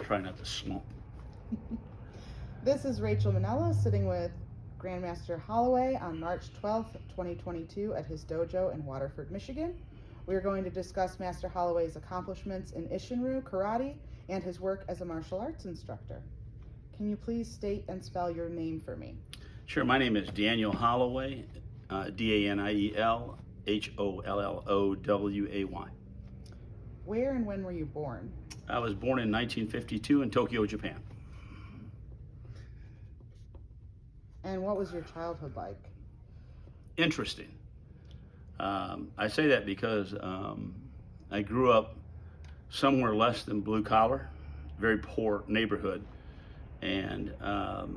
try not to slump. This is Rachel Manella sitting with Grandmaster Holloway on March 12th, 2022 at his dojo in Waterford, Michigan. We are going to discuss Master Holloway's accomplishments in Isshinryu Karate and his work as a martial arts instructor. Can you please state and spell your name for me? Sure, my name is Daniel Holloway, Daniel Holloway. Where and when were you born? I was born in 1952 in Tokyo, Japan. And what was your childhood like? Interesting. I say that because I grew up somewhere less than blue collar, very poor neighborhood, and I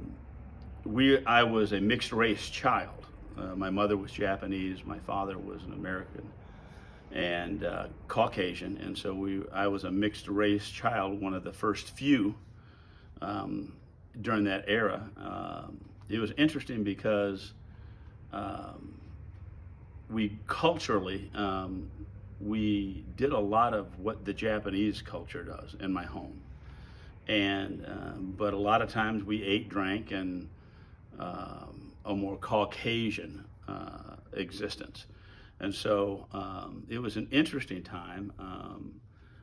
was a mixed race child. My mother was Japanese, my father was an American and Caucasian, and so I was a mixed race child, one of the first few during that era. It was interesting because we culturally, we did a lot of what the Japanese culture does in my home. But a lot of times we ate, drank, and a more Caucasian existence. And so it was an interesting time.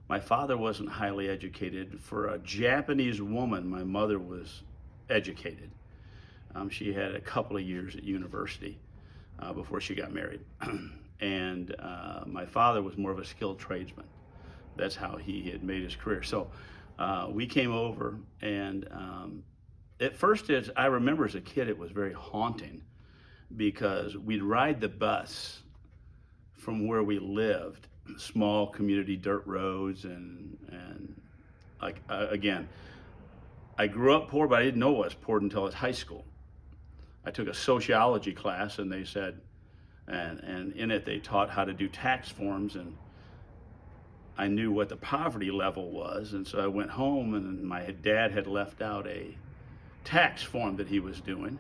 My father wasn't highly educated. For a Japanese woman, my mother was educated. She had a couple of years at university before she got married. And my father was more of a skilled tradesman. That's how he had made his career. So we came over, and at first, I remember as a kid, it was very haunting because we'd ride the bus from where we lived, small community dirt roads, and like again, I grew up poor, but I didn't know I was poor until I was high school. I took a sociology class, and they said, and in it they taught how to do tax forms, and I knew what the poverty level was, and so I went home, and my dad had left out a tax form that he was doing,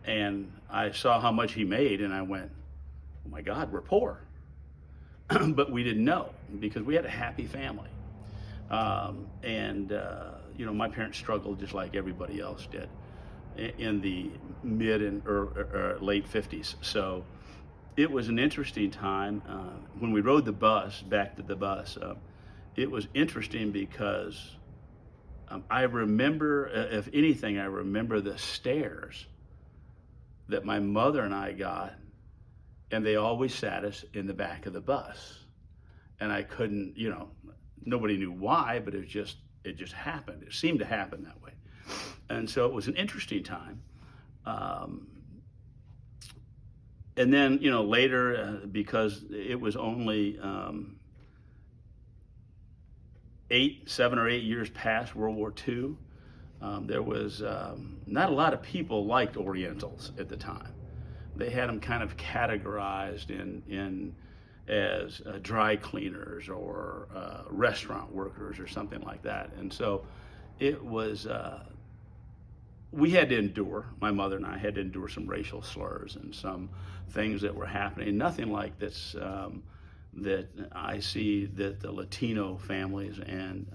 and I saw how much he made, and I went, oh my God, we're poor. But we didn't know because we had a happy family. My parents struggled just like everybody else did in the mid and late 50s. So it was an interesting time. When we rode the bus, back to the bus, it was interesting because I remember, if anything, I remember the stares that my mother and I got, and they always sat us in the back of the bus. And I couldn't, nobody knew why, but it just happened. It seemed to happen that way. And so it was an interesting time. And then, later, because it was only 7 or 8 years past World War II, there was not a lot of people liked Orientals at the time. They had them kind of categorized as dry cleaners or restaurant workers or something like that. And so it was, we had to endure, my mother and I had to endure some racial slurs and some things that were happening. Nothing like this that I see that the Latino families and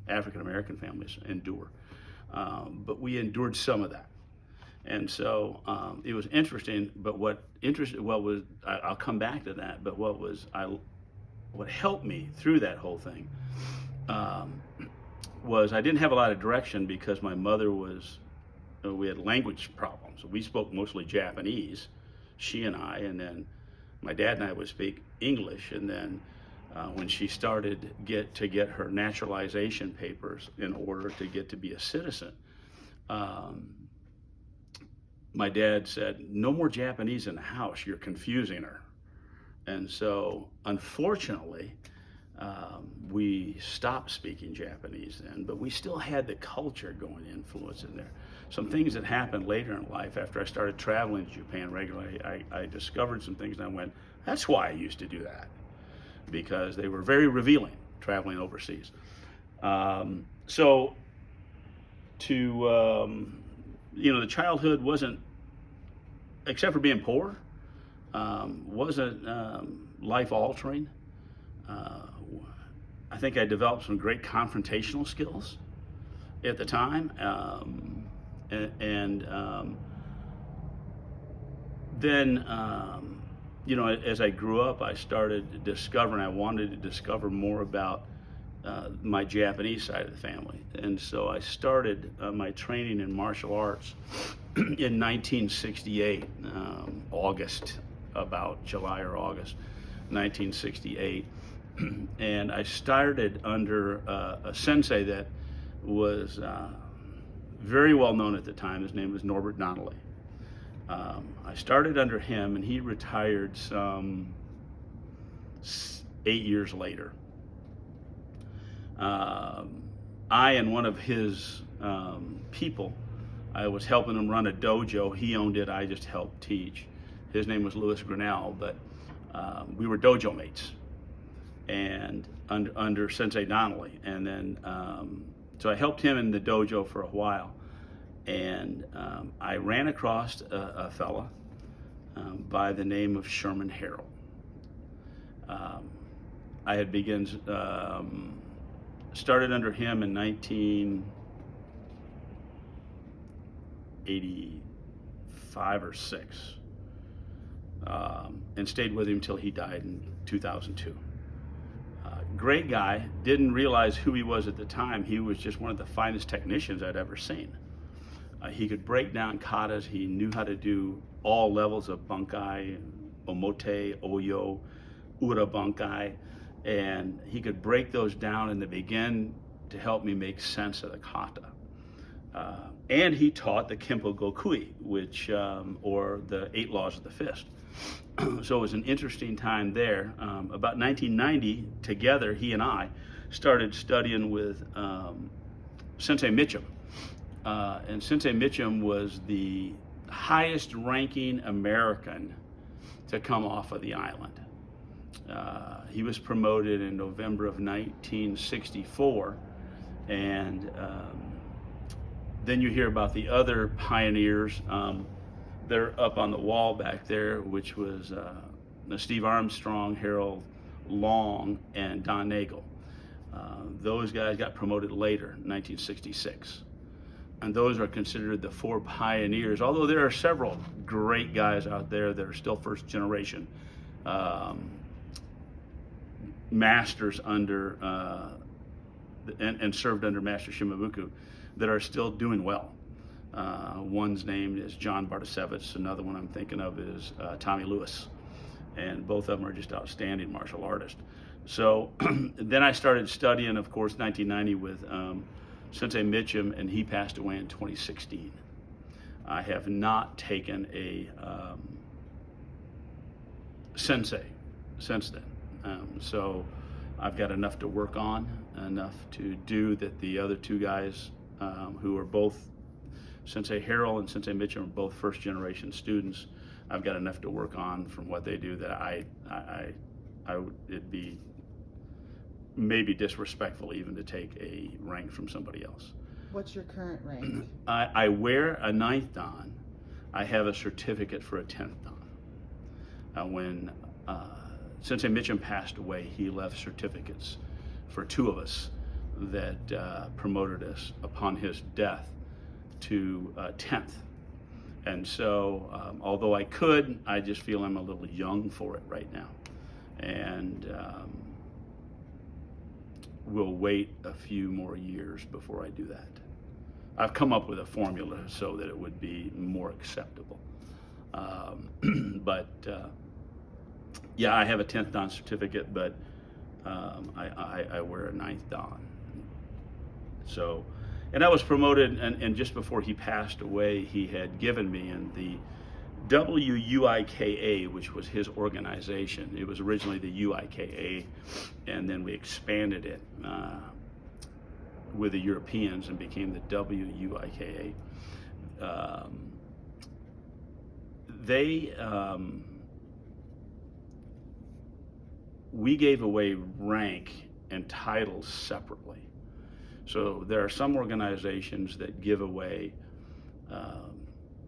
African-American families endure. But we endured some of that. And so it was interesting, but I'll come back to that, but what helped me through that whole thing was I didn't have a lot of direction because my mother we had language problems. We spoke mostly Japanese, she and I, and then my dad and I would speak English, and then when she started to get her naturalization papers in order to get to be a citizen, my dad said, no more Japanese in the house, you're confusing her. And so, unfortunately, we stopped speaking Japanese then, but we still had the culture going influence in there. Some things that happened later in life after I started traveling to Japan regularly, I discovered some things and I went, that's why I used to do that, because they were very revealing traveling overseas. The childhood wasn't, except for being poor, wasn't life altering. I think I developed some great confrontational skills at the time. Then, as I grew up, I started discovering, I wanted to discover more about my Japanese side of the family. And so I started my training in martial arts in 1968, August, about July or August 1968. And I started under a sensei that was very well known at the time. His name was Norbert Donnelly. I started under him, and he retired some 8 years later. I and one of his people, I was helping him run a dojo. He owned it, I just helped teach. His name was Louis Grinnell, but we were dojo mates, and under Sensei Donnelly. And then, so I helped him in the dojo for a while. And I ran across a fella by the name of Sherman Harrell. I had started under him in 1985 or 6, and stayed with him until he died in 2002. Great guy, didn't realize who he was at the time. He was just one of the finest technicians I'd ever seen. He could break down katas. He knew how to do all levels of bunkai, omote, oyo, ura bunkai, and he could break those down and they began to help me make sense of the kata. And he taught the Kempo Gokui, which, or the 8 laws of the fist. So it was an interesting time there. About 1990, together, he and I started studying with Sensei Mitchum. And Sensei Mitchum was the highest ranking American to come off of the island. He was promoted in November of 1964, and then you hear about the other pioneers. They're up on the wall back there, which was Steve Armstrong, Harold Long, and Don Nagel. Those guys got promoted later, 1966. And those are considered the 4 pioneers, although there are several great guys out there that are still first generation masters under and served under Master Shimabuku that are still doing well. One's name is John Bartasevich. Another one I'm thinking of is Tommy Lewis. And both of them are just outstanding martial artists. So then I started studying, of course, 1990 with Sensei Mitchum, and he passed away in 2016. I have not taken a sensei since then. So I've got enough to work on, enough to do that the other 2 guys who are both, Sensei Harrell and Sensei Mitchum, are both first generation students. I've got enough to work on from what they do that it'd be maybe disrespectful even to take a rank from somebody else. What's your current rank? I wear a 9th dan. I have a certificate for a 10th dan. When Sensei Mitchum passed away, he left certificates for 2 of us that promoted us upon his death to 10th. And so, although I could, I just feel I'm a little young for it right now. And we'll wait a few more years before I do that. I've come up with a formula so that it would be more acceptable. Yeah, I have a 10th dan certificate, but I wear a 9th dan. So, and I was promoted, and just before he passed away, he had given me in the WUIKA, which was his organization. It was originally the UIKA, and then we expanded it with the Europeans and became the WUIKA. We gave away rank and titles separately. So there are some organizations that give away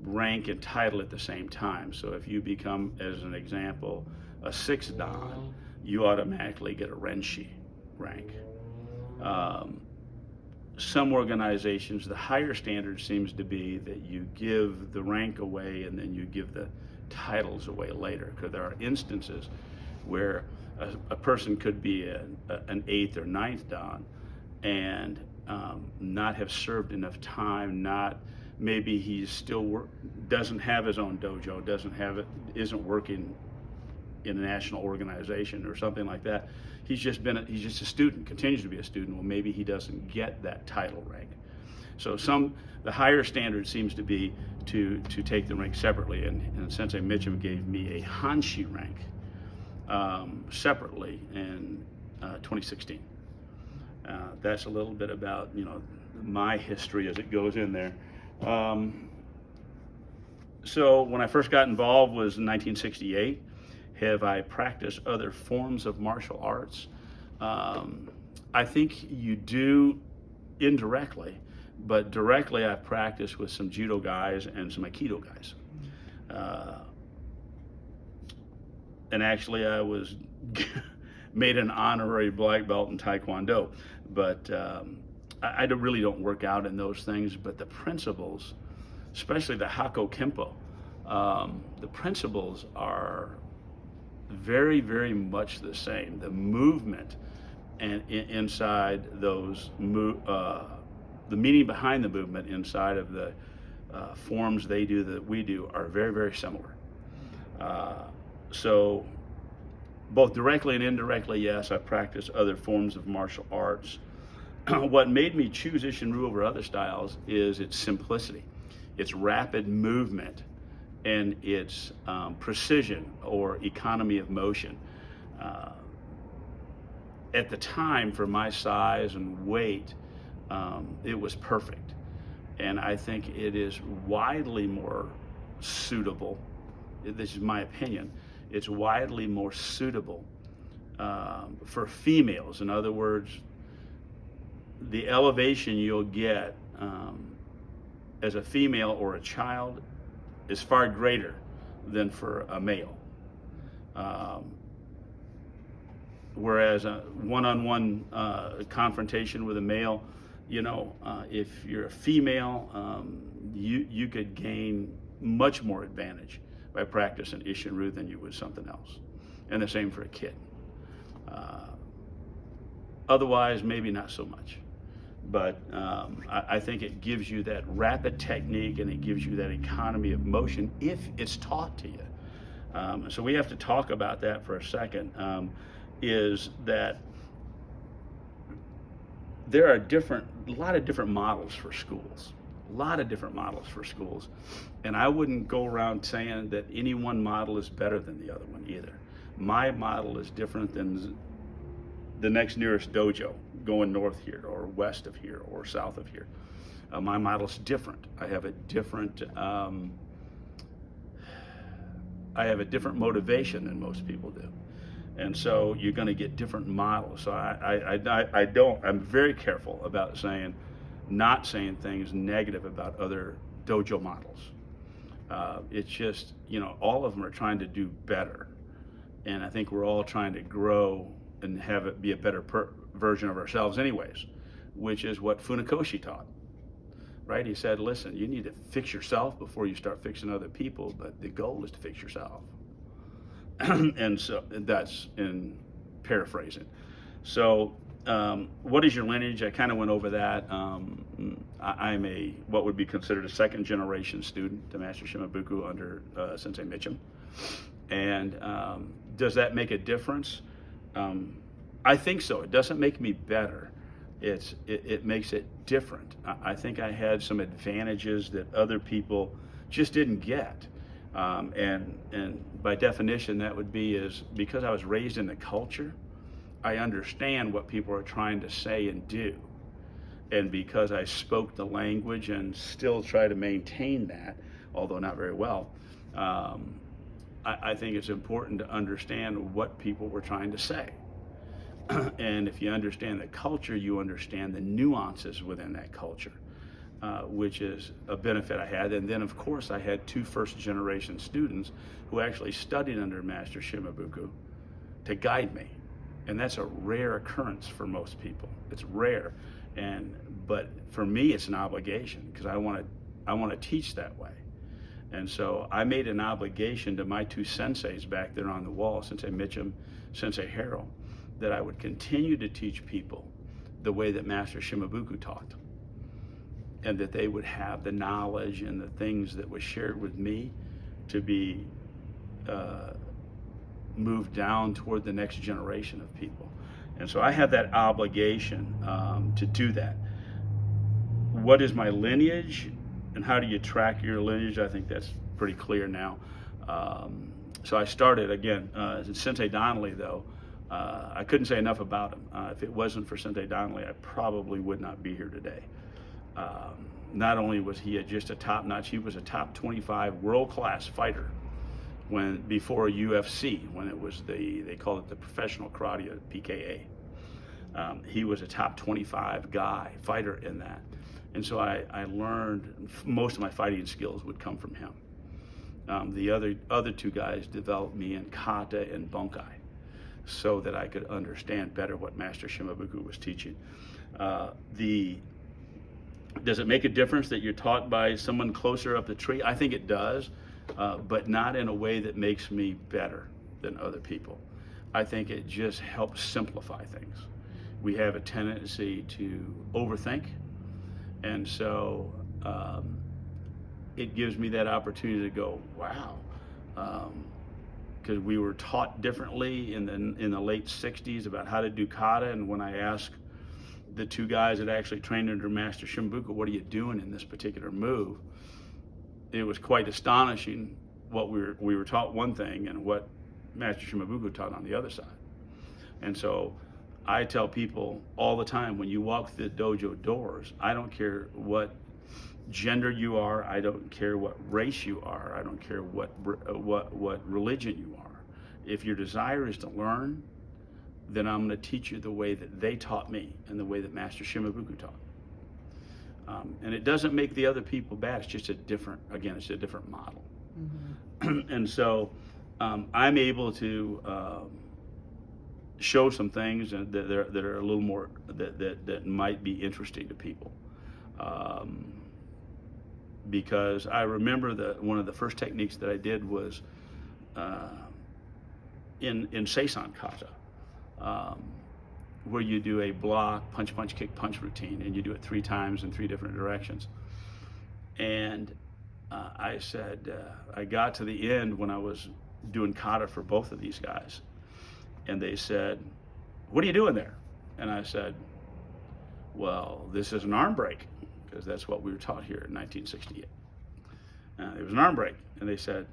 rank and title at the same time. So if you become, as an example, a 6th dan, you automatically get a Renshi rank. Some organizations, the higher standard seems to be that you give the rank away and then you give the titles away later, because there are instances where a person could be an 8th or 9th dan and not have served enough time, maybe he's still doesn't have his own dojo, isn't working in a national organization or something like that. He's just a student, continues to be a student. Well, maybe he doesn't get that title rank. So the higher standard seems to be to take the rank separately, and Sensei Mitchum gave me a Hanshi rank separately in 2016. That's a little bit about my history as it goes in there. So when I first got involved was in 1968. Have I practiced other forms of martial arts? I think you do indirectly, but directly I've practiced with some judo guys and some aikido guys. And actually I was made an honorary black belt in Taekwondo, but I really don't work out in those things, but the principles, especially the Hako Kempo, the principles are very, very much the same. The movement and inside those, the meaning behind the movement inside of the forms they do that we do are very, very similar. So both directly and indirectly, yes, I practice other forms of martial arts. What made me choose Isshinryu over other styles is its simplicity, its rapid movement, and its precision or economy of motion. At the time, for my size and weight, it was perfect. And I think it is widely more suitable, this is my opinion, it's widely more suitable for females. In other words, the elevation you'll get as a female or a child is far greater than for a male. Whereas a one-on-one confrontation with a male, if you're a female, you could gain much more advantage by practicing Isshinryu than you would something else. And the same for a kid. Otherwise, maybe not so much. But I think it gives you that rapid technique and it gives you that economy of motion if it's taught to you. So we have to talk about that for a second, is that there are a lot of different models for schools. And I wouldn't go around saying that any one model is better than the other one either. My model is different than the next nearest dojo going north here or west of here or south of here. My model's different. I have a different motivation than most people do. And so you're going to get different models. So I'm very careful about not saying things negative about other dojo models. It's just, all of them are trying to do better. And I think we're all trying to grow and have it be a better version of ourselves anyways, which is what Funakoshi taught, right? He said, listen, you need to fix yourself before you start fixing other people, but the goal is to fix yourself. And so that's in paraphrasing. So what is your lineage? I kind of went over that. I'm what would be considered a second generation student to Master Shimabuku under Sensei Mitchum. And does that make a difference? I think so. It doesn't make me better. It makes it different. I think I had some advantages that other people just didn't get. And by definition, that would be is because I was raised in the culture, I understand what people are trying to say and do. And because I spoke the language and still try to maintain that, although not very well, I think it's important to understand what people were trying to say. And if you understand the culture, you understand the nuances within that culture, which is a benefit I had. And then, of course, I had 2 first-generation students who actually studied under Master Shimabuku to guide me. And that's a rare occurrence for most people. It's rare, but for me, it's an obligation because I want to teach that way. And so I made an obligation to my two senseis back there on the wall, Sensei Mitchum, Sensei Harold, that I would continue to teach people the way that Master Shimabuku taught, and that they would have the knowledge and the things that was shared with me to be moved down toward the next generation of people. And so I have that obligation to do that. What is my lineage and how do you track your lineage? I think that's pretty clear now. So I started again, Sensei Donnelly though, I couldn't say enough about him. If it wasn't for Sensei Donnelly, I probably would not be here today. Not only was he just a top-notch, he was a top 25 world-class fighter before UFC, when it was they called it the professional karate, PKA. He was a top 25 fighter in that. And so I learned most of my fighting skills would come from him. The other two guys developed me in kata and bunkai so that I could understand better what Master Shimabuku was teaching. Does it make a difference that you're taught by someone closer up the tree? I think it does, but not in a way that makes me better than other people. I think it just helps simplify things. We have a tendency to overthink, and so it gives me that opportunity to go, wow, because we were taught differently in the late 60s about how to do kata, and when I asked the two guys that actually trained under Master Shimabuku, what are you doing in this particular move? It was quite astonishing what we were taught one thing and what Master Shimabuku taught on the other side. And so I tell people all the time, when you walk through the dojo doors, I don't care what gender you are, I don't care what race you are, I don't care what religion you are. If your desire is to learn, then I'm going to teach you the way that they taught me and the way that Master Shimabuku taught. And it doesn't make the other people bad. It's just a different model. Mm-hmm. And so I'm able to show some things that are a little more that might be interesting to people. Because I remember one of the first techniques that I did was in Seisan kata. Where you do a block, punch, punch, kick, punch routine, and you do it 3 times in 3 different directions. And I said, I got to the end when I was doing kata for both of these guys, and they said, what are you doing there? And I said, well, this is an arm break, because that's what we were taught here in 1968. It was an arm break, and they said,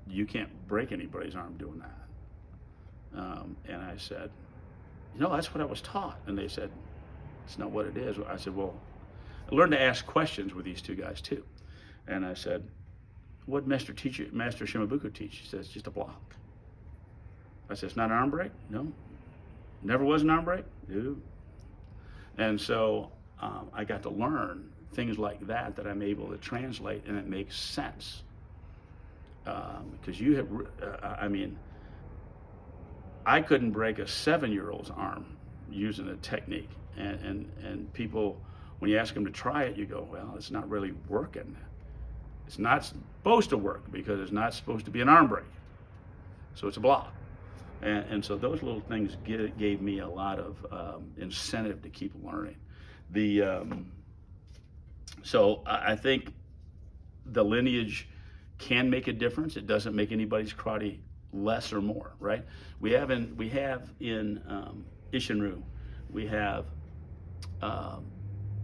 you can't break anybody's arm doing that. And I said, that's what I was taught. And they said, it's not what it is. I said, well, I learned to ask questions with these two guys too. And I said, what Master Shimabuku teach? He says, just a block. I said, it's not an arm break? No. Never was an arm break? No. And so I got to learn things like that I'm able to translate, and it makes sense. Because I couldn't break a 7-year-old's arm using a technique, and people, when you ask them to try it, you go, well, it's not really working. It's not supposed to work because it's not supposed to be an arm break, so it's a block. And so those little things gave me a lot of incentive to keep learning. So I think the lineage can make a difference. It doesn't make anybody's karate less or more, right? We have in Isshinryu, we have a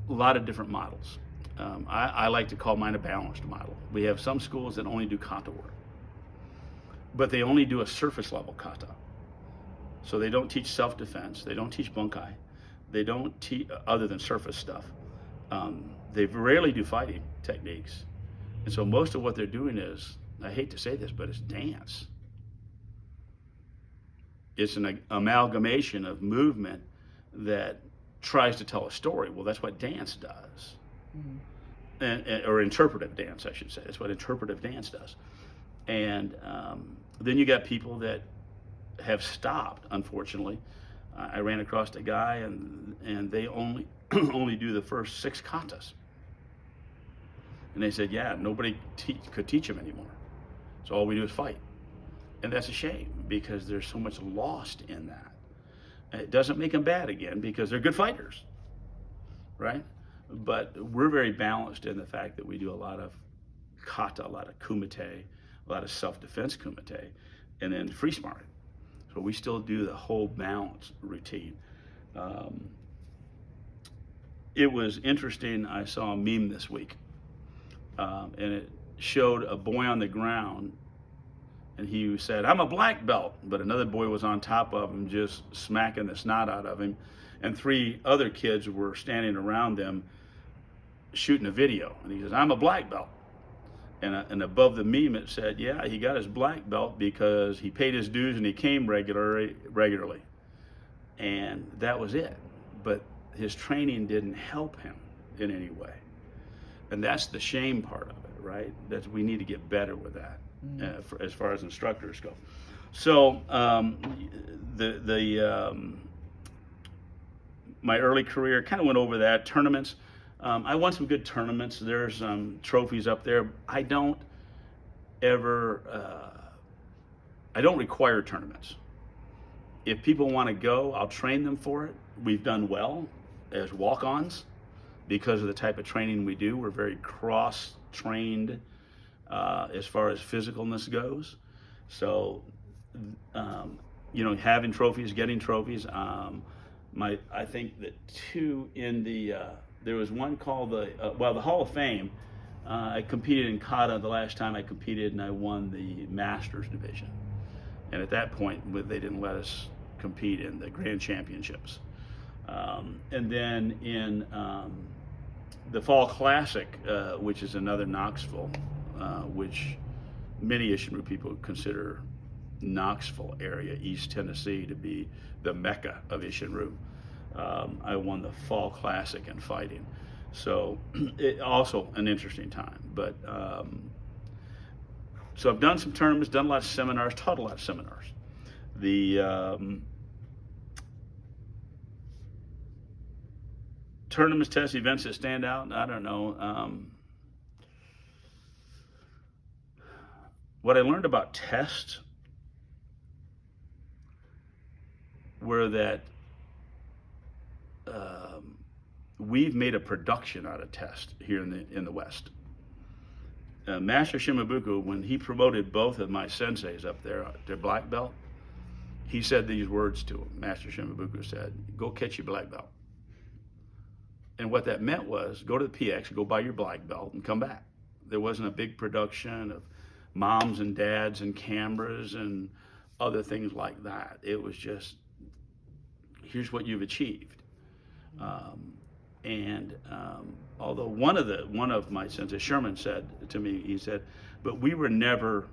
lot of different models. I like to call mine a balanced model. We have some schools that only do kata work, but they only do a surface level kata. So they don't teach self-defense, they don't teach bunkai, they don't teach other than surface stuff. They rarely do fighting techniques. And so most of what they're doing is, I hate to say this, but it's dance. It's an amalgamation of movement that tries to tell a story. Well, that's what dance does. Mm-hmm. Or interpretive dance, I should say. That's what interpretive dance does. And then you got people that have stopped, unfortunately, I ran across a guy, and they only only do the first 6 katas. And they said, yeah, nobody could teach them anymore. So all we do is fight. And that's a shame, because there's so much lost in that. It doesn't make them bad again, because they're good fighters, right? But we're very balanced in the fact that we do a lot of kata, a lot of kumite, a lot of self-defense kumite, and then free smarting. So we still do the whole balance routine. It was interesting. I saw a meme this week, and it showed a boy on the ground, and he said, "I'm a black belt," but another boy was on top of him just smacking the snot out of him, and 3 other kids were standing around them shooting a video, and he says, "I'm a black belt." And above the meme it said, yeah, he got his black belt because he paid his dues and he came regularly. And that was it. But his training didn't help him in any way. And that's the shame part of it, right? That we need to get better with that, as far as instructors go. So my early career kind of went over that. Tournaments. I won some good tournaments. There's trophies up there. I don't require tournaments. If people want to go, I'll train them for it. We've done well as walk-ons because of the type of training we do. We're very cross-trained as far as physicalness goes. So, having trophies, getting trophies. I think that 2 in the there was one called the Hall of Fame. I competed in kata the last time I competed, and I won the Masters division. And at that point, they didn't let us compete in the Grand Championships. And then in the Fall Classic, which is another Knoxville, which many Isshinryu people consider Knoxville area, East Tennessee, to be the Mecca of Isshinryu. I won the Fall Classic in fighting. So it also an interesting time. But so I've done some tournaments, done a lot of seminars, taught a lot of seminars. The tournaments, tests, events that stand out, I don't know. What I learned about tests were that we've made a production out of test here in the West. Master Shimabuku, when he promoted both of my senseis up there to black belt, he said these words to him. Master Shimabuku said, "Go catch your black belt." And what that meant was, go to the PX, go buy your black belt, and come back. There wasn't a big production of moms and dads and cameras and other things like that. It was just, here's what you've achieved. Although one of my sensei, Sherman, said to me, he said, but we were never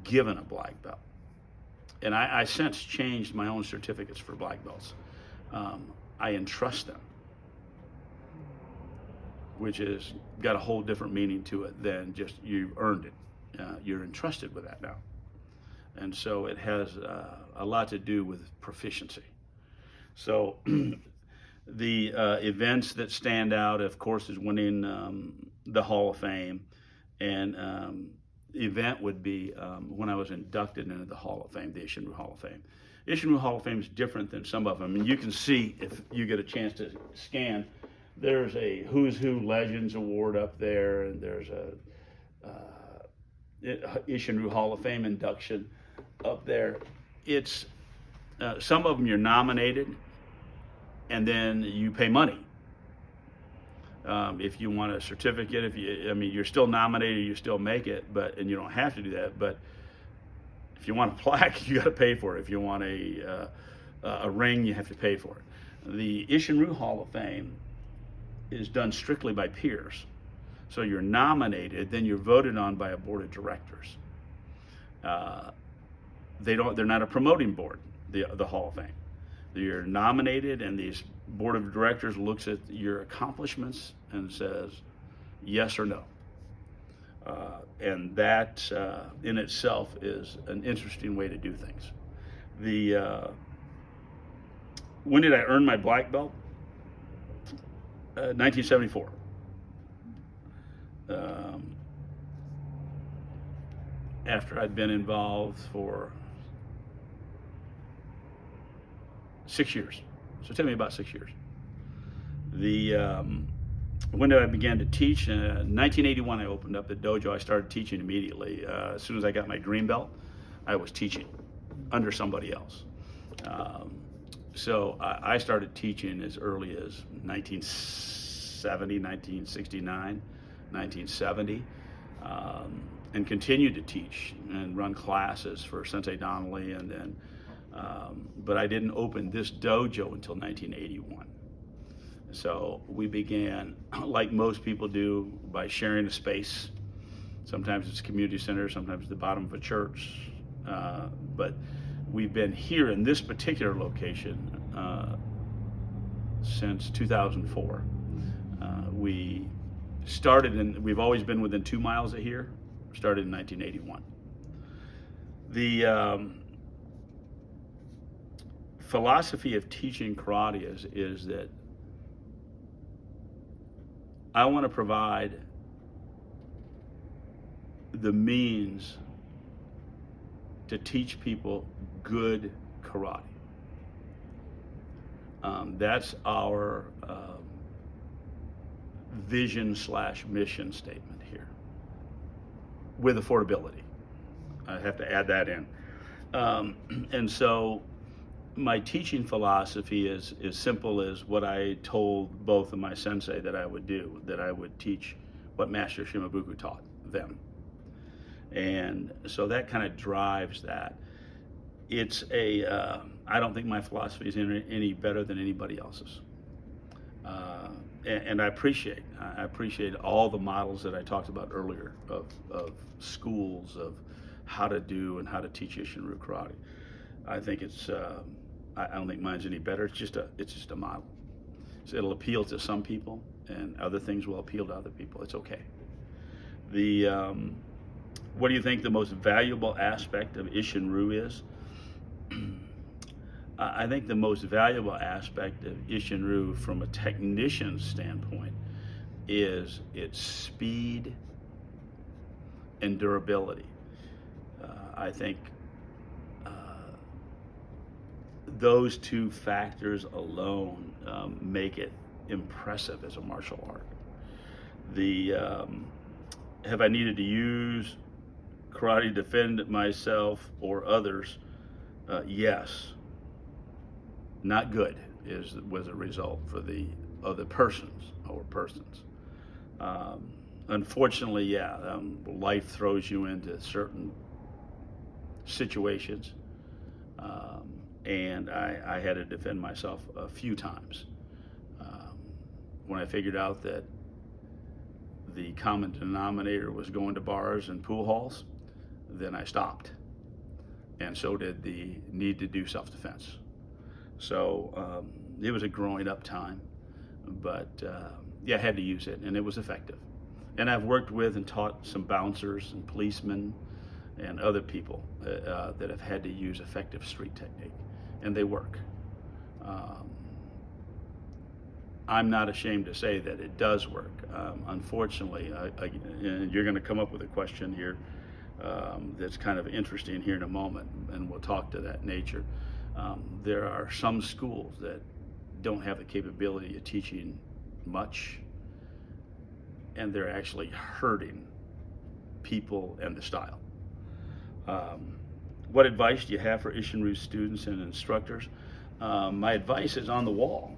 given a black belt. And I since changed my own certificates for black belts. I entrust them, which is got a whole different meaning to it than just you've earned it. You're entrusted with that now. And so it has a lot to do with proficiency. So the events that stand out, of course, is winning the Hall of Fame. And event would be when I was inducted into the Hall of Fame, the Isshinryu Hall of Fame. Isshinryu Hall of Fame is different than some of them. And you can see, if you get a chance to scan, there's a Who's Who Legends Award up there, and there's a Isshinryu Hall of Fame induction up there. It's some of them you're nominated, and then you pay money. If you want a certificate, you're still nominated, you still make it, and you don't have to do that. But if you want a plaque, you got to pay for it. If you want a ring, you have to pay for it. The Isshinryu Hall of Fame is done strictly by peers. So you're nominated, then you're voted on by a board of directors. They're not a promoting board, the Hall of Fame. You're nominated, and this board of directors looks at your accomplishments and says yes or no. And that in itself is an interesting way to do things. When did I earn my black belt? 1974. After I'd been involved for 6 years. So tell me about 6 years. When did I begin to teach? 1981, I opened up the dojo. I started teaching immediately. As soon as I got my green belt, I was teaching under somebody else. So I started teaching as early as 1970, 1969, 1970, and continued to teach and run classes for Sensei Donnelly, and then, but I didn't open this dojo until 1981. So we began, like most people do, by sharing a space. Sometimes it's a community center, sometimes the bottom of a church, but we've been here in this particular location since 2004. We've always been within 2 miles of here. Started in 1981. The philosophy of teaching karate is that I want to provide the means to teach people good karate. That's our vision/mission statement here, with affordability. I have to add that in. And so my teaching philosophy is as simple as what I told both of my sensei that I would do, that I would teach what Master Shimabuku taught them. And so that kind of drives that. I don't think my philosophy is any better than anybody else's. And I appreciate all the models that I talked about earlier of schools, of how to do and how to teach Isshinryu Karate. I think I don't think mine's any better. It's just a model. So it'll appeal to some people, and other things will appeal to other people. It's okay. What do you think the most valuable aspect of Isshinryu is? I think the most valuable aspect of Isshinryu from a technician standpoint is its speed and durability. I think those two factors alone make it impressive as a martial art. Have I needed to use karate to defend myself or others? Yes. Not good was a result for the other persons. Unfortunately, yeah, life throws you into certain situations, and I had to defend myself a few times. When I figured out that the common denominator was going to bars and pool halls, then I stopped. And so did the need to do self-defense. So it was a growing up time, but yeah, I had to use it, and it was effective. And I've worked with and taught some bouncers and policemen and other people that have had to use effective street technique, and they work. I'm not ashamed to say that it does work. Unfortunately, and you're going to come up with a question here that's kind of interesting here in a moment, and we'll talk to that nature. There are some schools that don't have the capability of teaching much, and they're actually hurting people and the style. What advice do you have for Isshinryu students and instructors? My advice is on the wall.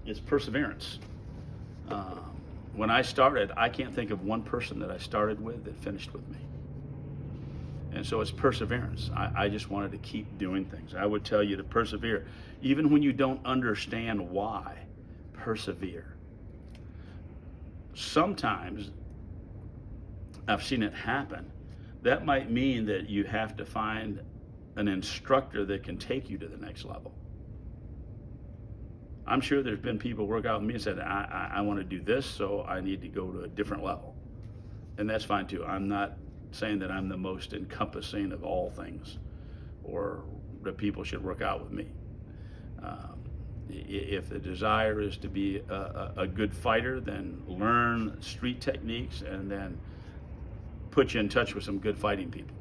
It's perseverance. When I started, I can't think of one person that I started with that finished with me. And so it's perseverance. I just wanted to keep doing things. I would tell you to persevere. Even when you don't understand why, persevere. Sometimes, I've seen it happen, that might mean that you have to find an instructor that can take you to the next level. I'm sure there's been people work out with me and said, I want to do this, so I need to go to a different level. And that's fine too. I'm not saying that I'm the most encompassing of all things, or that people should work out with me. If the desire is to be a good fighter, then learn street techniques and then put you in touch with some good fighting people.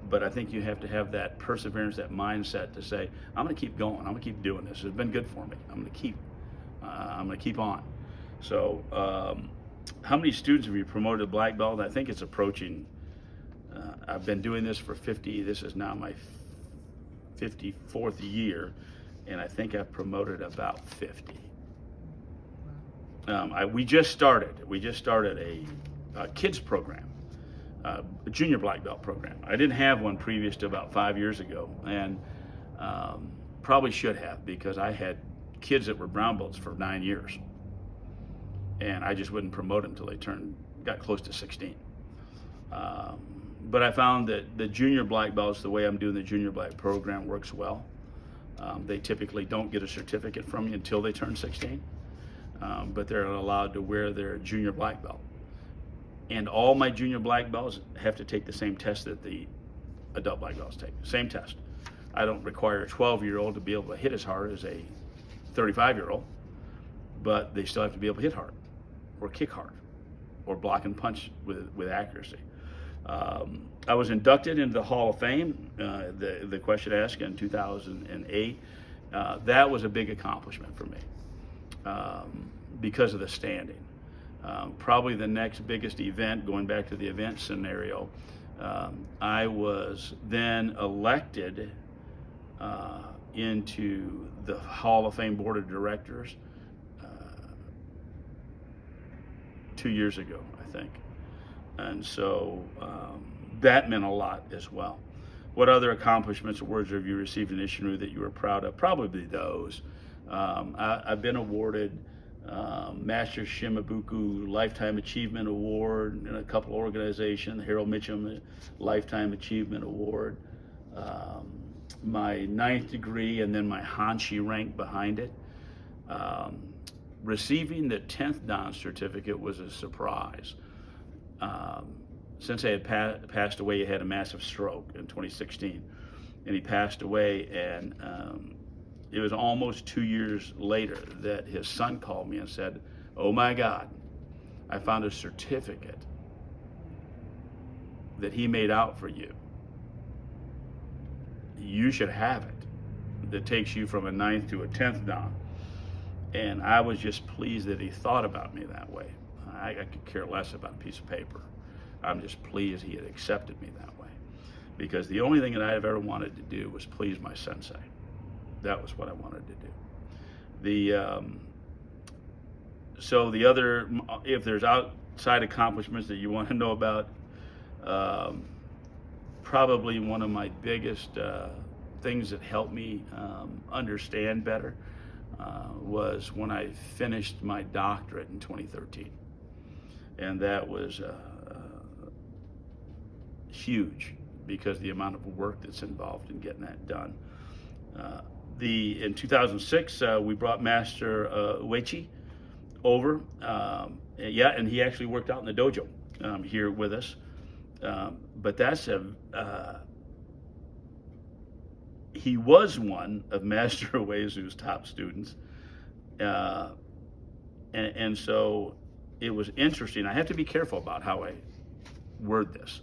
But I think you have to have that perseverance, that mindset to say, I'm going to keep going. I'm going to keep doing this. It's been good for me. I'm going to keep on. So, how many students have you promoted to black belt? I think it's approaching. I've been doing this for 50. This is now my 54th year, and I think I've promoted about 50. We just started a kids program, a junior black belt program. I didn't have one previous to about 5 years ago, and probably should have, because I had kids that were brown belts for 9 years, and I just wouldn't promote them until they got close to 16. But I found that the junior black belts, the way I'm doing the junior black program, works well. They typically don't get a certificate from you until they turn 16, but they're allowed to wear their junior black belt. And all my junior black belts have to take the same test that the adult black belts take, same test. I don't require a 12-year-old to be able to hit as hard as a 35-year-old, but they still have to be able to hit hard, or kick hard, or block and punch with accuracy. I was inducted into the Hall of Fame, the question asked, in 2008. That was a big accomplishment for me because of the standing. Probably the next biggest event, going back to the event scenario, I was then elected into the Hall of Fame Board of Directors 2 years ago, I think. And so that meant a lot as well. What other accomplishments or awards have you received in Isshinryu that you were proud of? Probably those. I've been awarded Master Shimabuku Lifetime Achievement Award in a couple of organizations, Harold Mitchum Lifetime Achievement Award, my 9th degree, and then my Hanshi rank behind it. Receiving the 10th Dan certificate was a surprise. Since I had passed away, he had a massive stroke in 2016, and he passed away, and it was almost 2 years later that his son called me and said, "Oh my God, I found a certificate that he made out for you. You should have it. That takes you from a 9th to a 10th Dan." And I was just pleased that he thought about me that way. I could care less about a piece of paper. I'm just pleased he had accepted me that way, because the only thing that I've ever wanted to do was please my sensei. That was what I wanted to do. So the other, if there's outside accomplishments that you want to know about, probably one of my biggest things that helped me understand better was when I finished my doctorate in 2013. And that was huge, because the amount of work that's involved in getting that done. In 2006, we brought Master Uechi over. And he actually worked out in the dojo here with us. But that's he was one of Master Uezu's top students. And so it was interesting. I have to be careful about how I word this.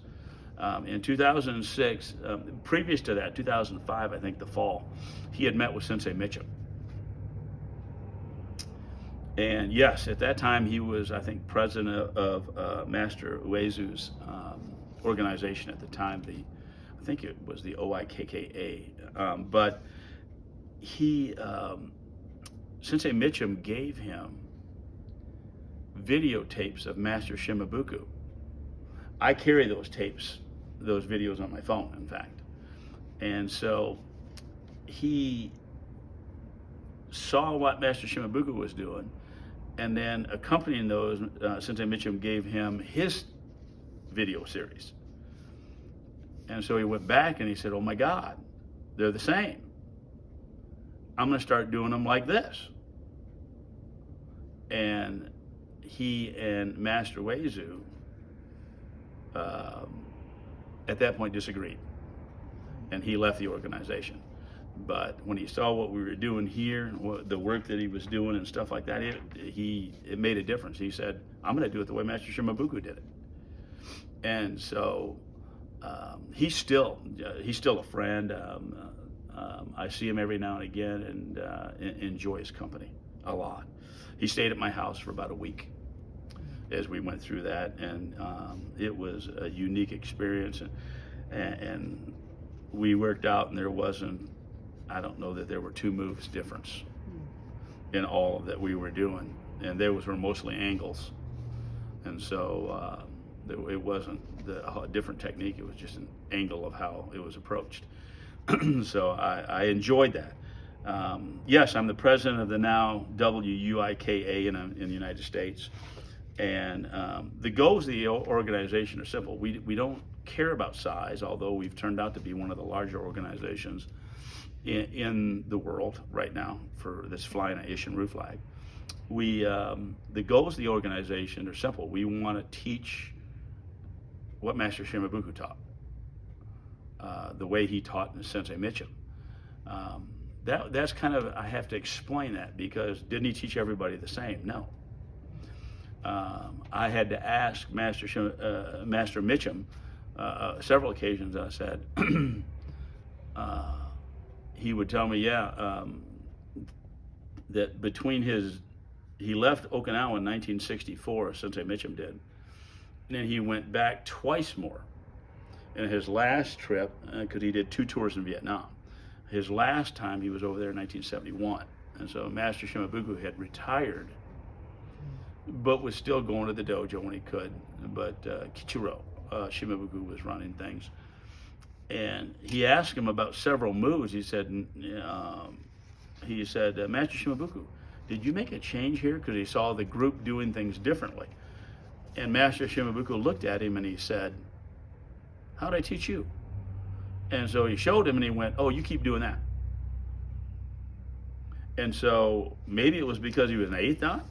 In 2006, previous to that, 2005, I think, the fall, he had met with Sensei Mitchum. And yes, at that time, he was, I think, president of Master Uezu's organization at the time. I think it was the OIKKA. But Sensei Mitchum gave him videotapes of Master Shimabuku. I carry those tapes, those videos on my phone, in fact. And so he saw what Master Shimabuku was doing, and then accompanying those, Sensei Mitchum gave him his video series. And so he went back and he said, "Oh my God, they're the same. I'm going to start doing them like this." And he and Master Uezu at that point disagreed, and he left the organization. But when he saw what we were doing here, the work that he was doing and stuff like that, it made a difference. He said, "I'm going to do it the way Master Shimabuku did it." And so he's still a friend. I see him every now and again, and enjoy his company a lot. He stayed at my house for about a week as we went through that, and it was a unique experience. And we worked out, and there wasn't, I don't know that there were 2 moves difference in all that we were doing, and those were mostly angles, and so it wasn't a different technique. It was just an angle of how it was approached. So I enjoyed that. Yes, I'm the president of the now WUIKA in the United States, and the goals of the organization are simple. We don't care about size, although we've turned out to be one of the larger organizations in the world right now that's flying an Isshinryu flag. The goals of the organization are simple. We want to teach what Master Shimabuku taught, the way he taught in Sensei Mitchum. That's kind of, I have to explain that, because didn't he teach everybody the same? No. I had to ask Master Mitchum several occasions. I said, he would tell me, that between he left Okinawa in 1964, Sensei Mitchum did, and then he went back twice more. In his last trip, because he did 2 tours in Vietnam, his last time he was over there in 1971, and so Master Shimabuku had retired, but was still going to the dojo when he could. But Kichiro Shimabuku was running things, and he asked him about several moves. He said, Master Shimabuku, did you make a change here? Because he saw the group doing things differently. And Master Shimabuku looked at him and he said, "How'd I teach you?" And so he showed him and he went, "Oh, you keep doing that." And so maybe it was because he was an 8th dan,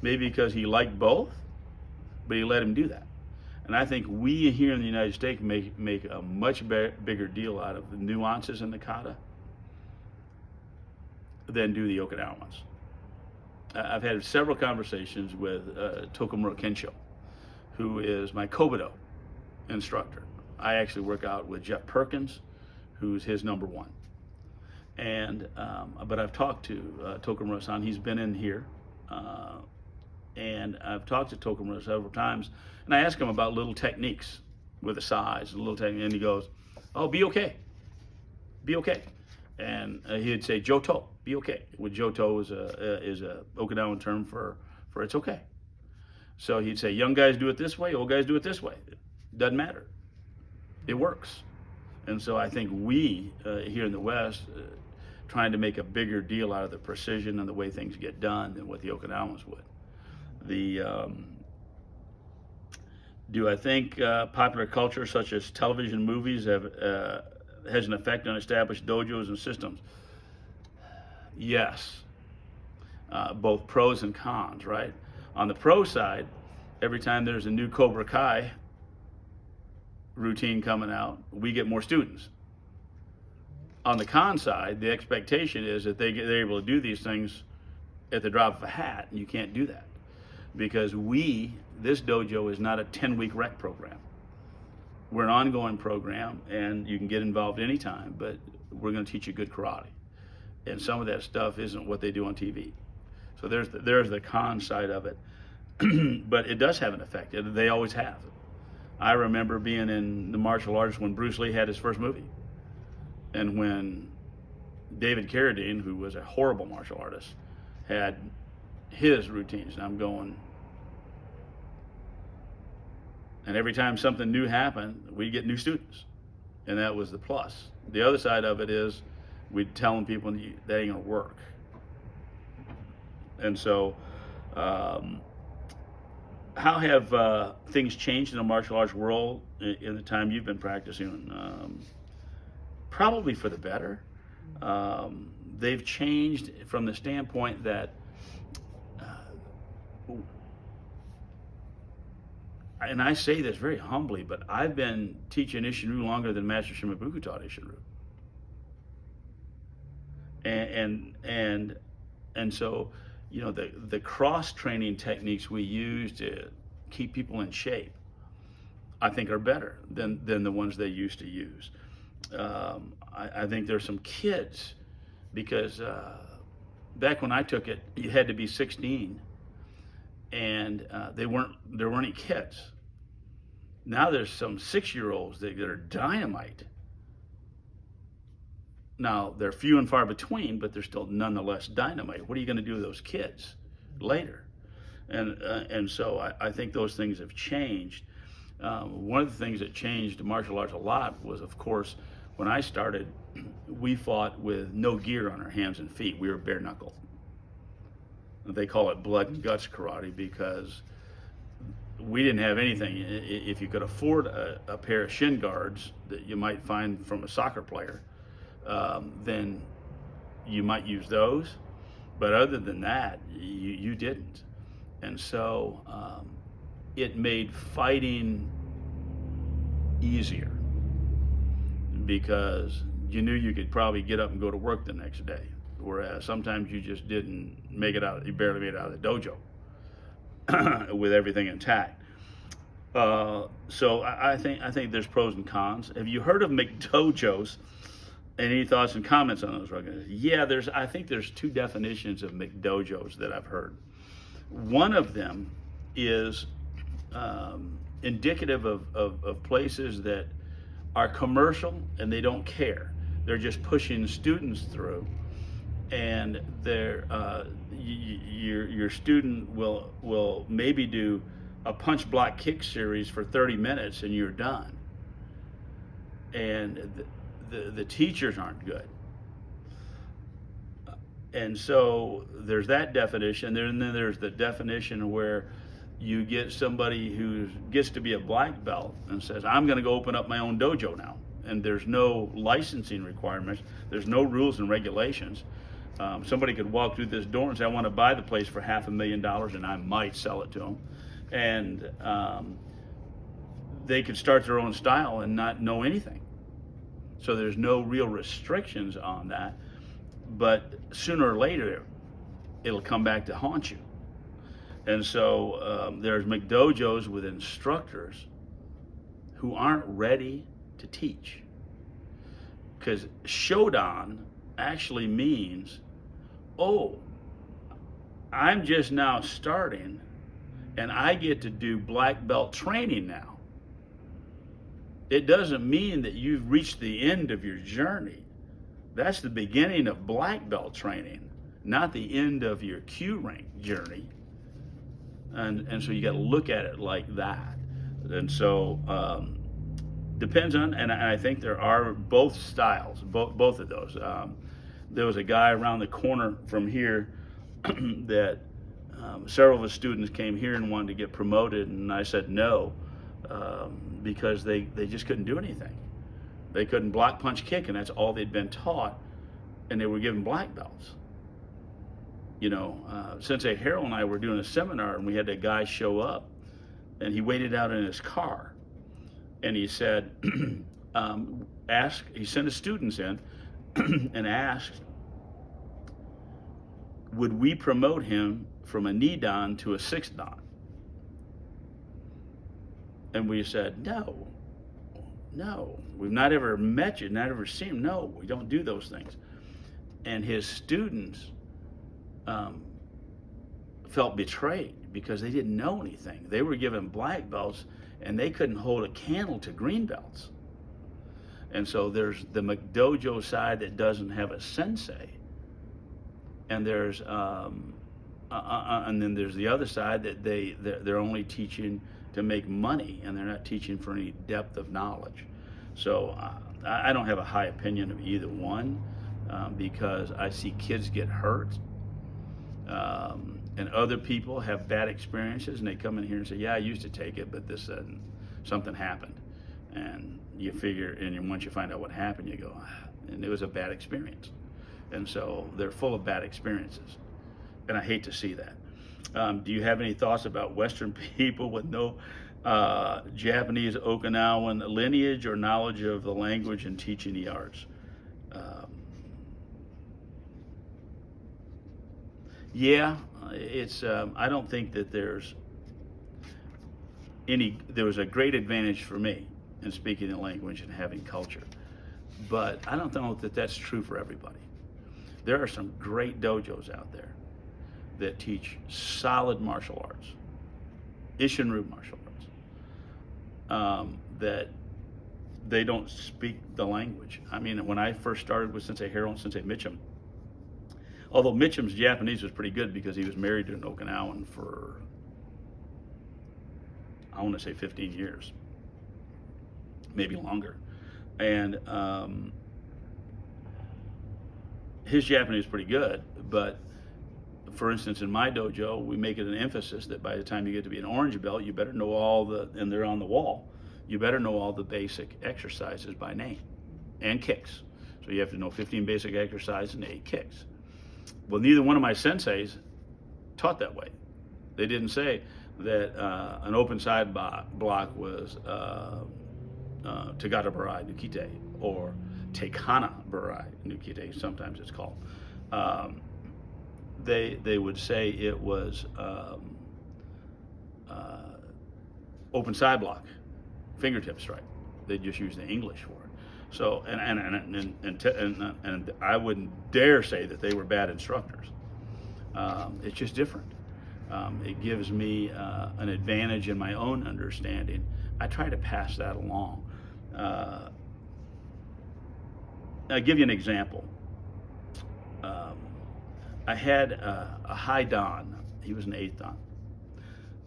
maybe because he liked both, but he let him do that. And I think we here in the United States make a much bigger deal out of the nuances in the kata than do the Okinawans. I've had several conversations with Tokumura Kensho, who is my Kobudo instructor. I actually work out with Jeff Perkins, who's his number 1. And but I've talked to Tokumura-san. He's been in here, and I've talked to Tokumura several times, and I ask him about little techniques with the size, and he goes, "Oh, be okay, be okay." And he'd say, "Joto, be okay." Which Joto is a Okinawan term for it's okay. So he'd say, "Young guys do it this way, old guys do it this way. Doesn't matter. It works." And so I think we here in the West trying to make a bigger deal out of the precision and the way things get done than what the Okinawans would. Do I think popular culture such as television, movies has an effect on established dojos and systems? Yes. Both pros and cons, right? On the pro side, every time there's a new Cobra Kai routine coming out, we get more students. On the con side, the expectation is that they're able to do these things at the drop of a hat, and you can't do that because this dojo is not a 10-week rec program. We're an ongoing program, and you can get involved anytime, but we're going to teach you good karate. And some of that stuff isn't what they do on TV. So there's the con side of it. But it does have an effect. They always have. I remember being in the martial arts when Bruce Lee had his first movie. And when David Carradine, who was a horrible martial artist, had his routines, and I'm going, and every time something new happened, we'd get new students. And that was the plus. The other side of it is we'd telling people that ain't gonna work. And so, how have things changed in the martial arts world in the time you've been practicing? Probably for the better. They've changed from the standpoint that, and I say this very humbly, but I've been teaching Isshinryu longer than Master Shimabuku taught Isshinryu. And so, the cross training techniques we use to keep people in shape, I think, are better than the ones they used to use. I think there's some kids, because back when I took it, you had to be 16, and there weren't any kids. Now there's some 6-year-olds that are dynamite. Now they're few and far between, but they're still nonetheless dynamite. What are you going to do with those kids later? And so I think those things have changed. One of the things that changed martial arts a lot was, of course, when I started, we fought with no gear on our hands and feet. We were bare knuckle. They call it blood and guts karate because we didn't have anything. If you could afford a pair of shin guards that you might find from a soccer player, then you might use those. But other than that, you didn't. And so it made fighting easier because you knew you could probably get up and go to work the next day. Whereas sometimes you just didn't make it out, you barely made it out of the dojo with everything intact. So I think there's pros and cons. Have you heard of McDojos? Any thoughts and comments on those organizations? Yeah, I think there's 2 definitions of McDojos that I've heard. One of them is indicative of places that are commercial and they don't care. They're just pushing students through, and your student will maybe do a punch block kick series for 30 minutes and you're done. And the teachers aren't good. And so there's that definition. And then there's the definition where you get somebody who gets to be a black belt and says, I'm going to go open up my own dojo now. And there's no licensing requirements. There's no rules and regulations. Somebody could walk through this door and say, I want to buy the place for $500,000, and I might sell it to them. And they could start their own style and not know anything. So there's no real restrictions on that. But sooner or later, it'll come back to haunt you. And so there's McDojos with instructors who aren't ready to teach. Because Shodan actually means, oh, I'm just now starting and I get to do black belt training now. It doesn't mean that you've reached the end of your journey. That's the beginning of black belt training, not the end of your Q rank journey. And so you got to look at it like that. And so depends on, and I think there are both styles, both of those. There was a guy around the corner from here that several of his students came here and wanted to get promoted, and I said no, because they just couldn't do anything. They couldn't block, punch, kick, and that's all they'd been taught, and they were given black belts. Sensei Harold and I were doing a seminar, and we had a guy show up, and he waited out in his car, and he said, he sent his students in and asked, would we promote him from a knee dan to a 6th dan? And we said, no, we've not ever met you, not ever seen him. No, we don't do those things. And his students felt betrayed because they didn't know anything. They were given black belts and they couldn't hold a candle to green belts. And so there's the McDojo side that doesn't have a sensei, and there's and then there's the other side that they're only teaching to make money, and they're not teaching for any depth of knowledge. So I don't have a high opinion of either one, because I see kids get hurt, and other people have bad experiences, and they come in here and say, yeah, I used to take it, but something happened. And you figure, and once you find out what happened, you go, and it was a bad experience. And so they're full of bad experiences, and I hate to see that. Do you have any thoughts about Western people with no Japanese Okinawan lineage or knowledge of the language and teaching the arts? Yeah, it's. I don't think that there was a great advantage for me in speaking the language and having culture, but I don't know that that's true for everybody. There are some great dojos out there that teach solid martial arts, Isshinryu martial arts, that they don't speak the language. I mean, when I first started with Sensei Harold and Sensei Mitchum, although Mitchum's Japanese was pretty good because he was married to an Okinawan for, I want to say 15 years, maybe longer. And his Japanese is pretty good, but for instance, in my dojo, we make it an emphasis that by the time you get to be an orange belt, you better know and they're on the wall, you better know all the basic exercises by name and kicks. So you have to know 15 basic exercises and 8 kicks. Well, neither one of my senseis taught that way. They didn't say that an open side block was Tagata Barai Nukite, or Tekana Barai Nukite, sometimes it's called. They would say it was open side block, fingertip strike. They just use the English for it. So and I wouldn't dare say that they were bad instructors. It's just different. It gives me an advantage in my own understanding. I try to pass that along. I'll give you an example. I had a high dan, he was an 8th dan,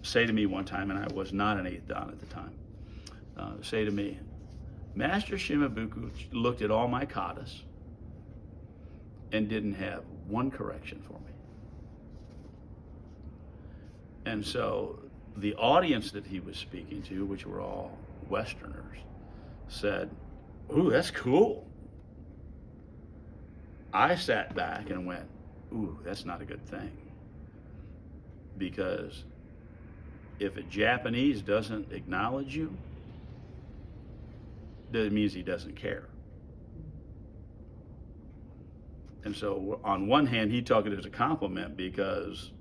say to me one time, and I was not an 8th dan at the time, say to me, Master Shimabuku looked at all my katas and didn't have one correction for me. And so the audience that he was speaking to, which were all Westerners, said, "Ooh, that's cool." I sat back and went, "Ooh, that's not a good thing." Because if a Japanese doesn't acknowledge you, that means he doesn't care. And so on one hand, he took it as a compliment because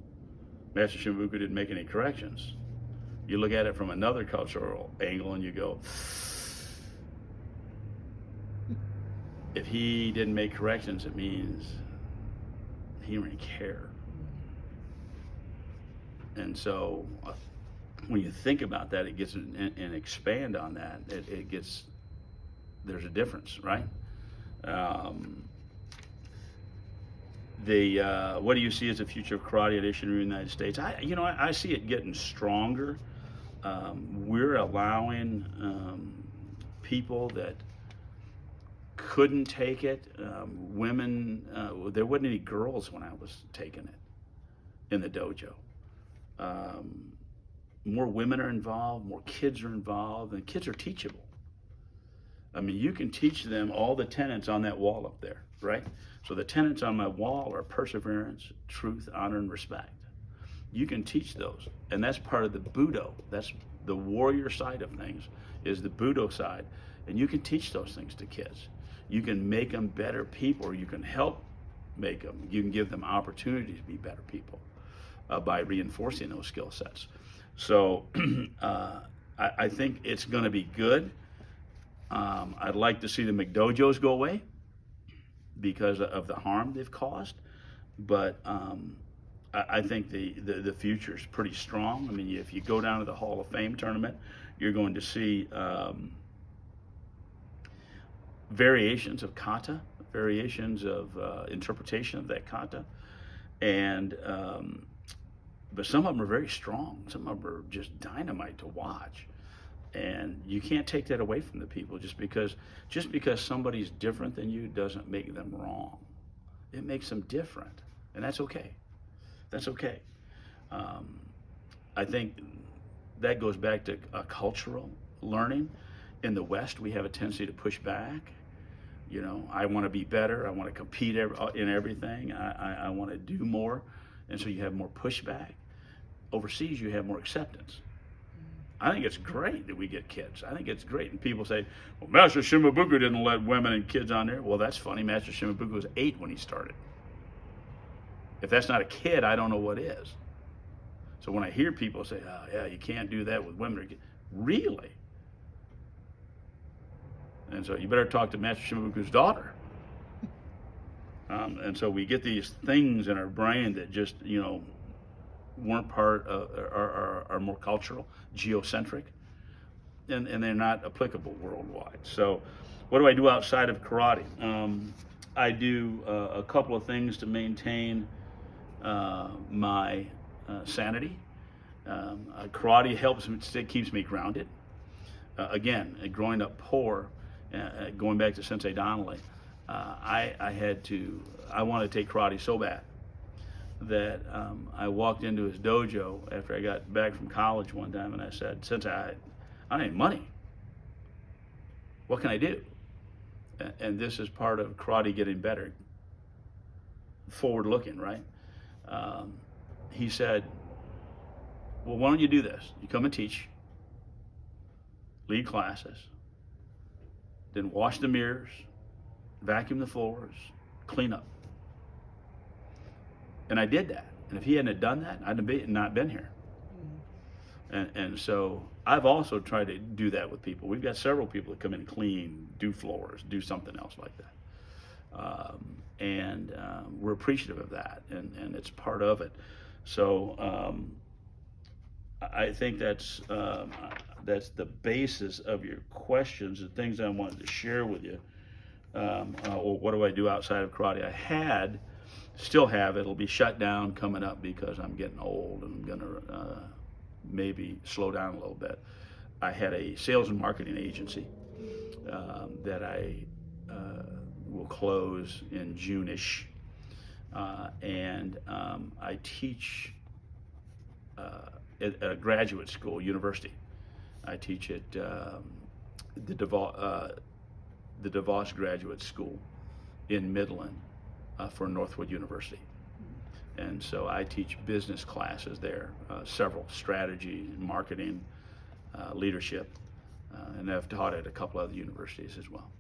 Master Shimabuku didn't make any corrections. You look at it from another cultural angle and you go, if he didn't make corrections, it means he didn't care. And so when you think about that, it gets and expand on that, it gets, there's a difference, right? What do you see as the future of karate at Isshinryu in the United States? I see it getting stronger. We're allowing people that couldn't take it, women, there wasn't any girls when I was taking it in the dojo. More women are involved, more kids are involved, and kids are teachable. I mean, you can teach them all the tenets on that wall up there, right? So the tenets on my wall are perseverance, truth, honor, and respect. You can teach those, and that's part of the Budo. That's the warrior side of things, is the Budo side, and you can teach those things to kids. You can make them better people, or you can help make them. You can give them opportunities to be better people by reinforcing those skill sets. So I think it's going to be good. I'd like to see the McDojos go away because of the harm they've caused, but I think the future is pretty strong. I mean, if you go down to the Hall of Fame tournament, you're going to see variations of kata, variations of interpretation of that kata, and but some of them are very strong. Some of them are just dynamite to watch. And you can't take that away from the people just because somebody's different than you doesn't make them wrong. It makes them different, and that's okay. That's okay. I think that goes back to cultural learning. In the West, we have a tendency to push back. You know, I want to be better. I want to compete in everything. I want to do more, and so you have more pushback. Overseas, you have more acceptance. I think it's great that we get kids. I think it's great. And people say, well, Master Shimabuku didn't let women and kids on there. Well, that's funny. Master Shimabuku was 8 when he started. If that's not a kid, I don't know what is. So when I hear people say, "Oh yeah, you can't do that with women," really? And so you better talk to Master Shimabuku's daughter. And so we get these things in our brain that just, weren't part of, are more cultural, geocentric, and they're not applicable worldwide. So what do I do outside of karate? I do a couple of things to maintain my sanity. Karate helps me, keeps me grounded. Again, growing up poor, going back to Sensei Donnelly, I wanted to take karate so bad that I walked into his dojo after I got back from college one time, and I said, "Sensei, I don't have any money. What can I do?" And this is part of karate getting better, forward looking, right? He said, "Well, why don't you do this? You come and teach, lead classes, then wash the mirrors, vacuum the floors, clean up." And I did that. And if he hadn't done that, I'd have not been here. And so I've also tried to do that with people. We've got several people that come in and clean, do floors, do something else like that. We're appreciative of that, and it's part of it. So I think that's the basis of your questions, the things I wanted to share with you. Or what do I do outside of karate? Still have, it'll be shut down coming up because I'm getting old and I'm gonna maybe slow down a little bit. I had a sales and marketing agency that I will close in June-ish. I teach at a graduate school, university. I teach at the DeVos Graduate School in Midland for Northwood University. And so I teach business classes there, several: strategy, marketing, leadership, and I've taught at a couple other universities as well.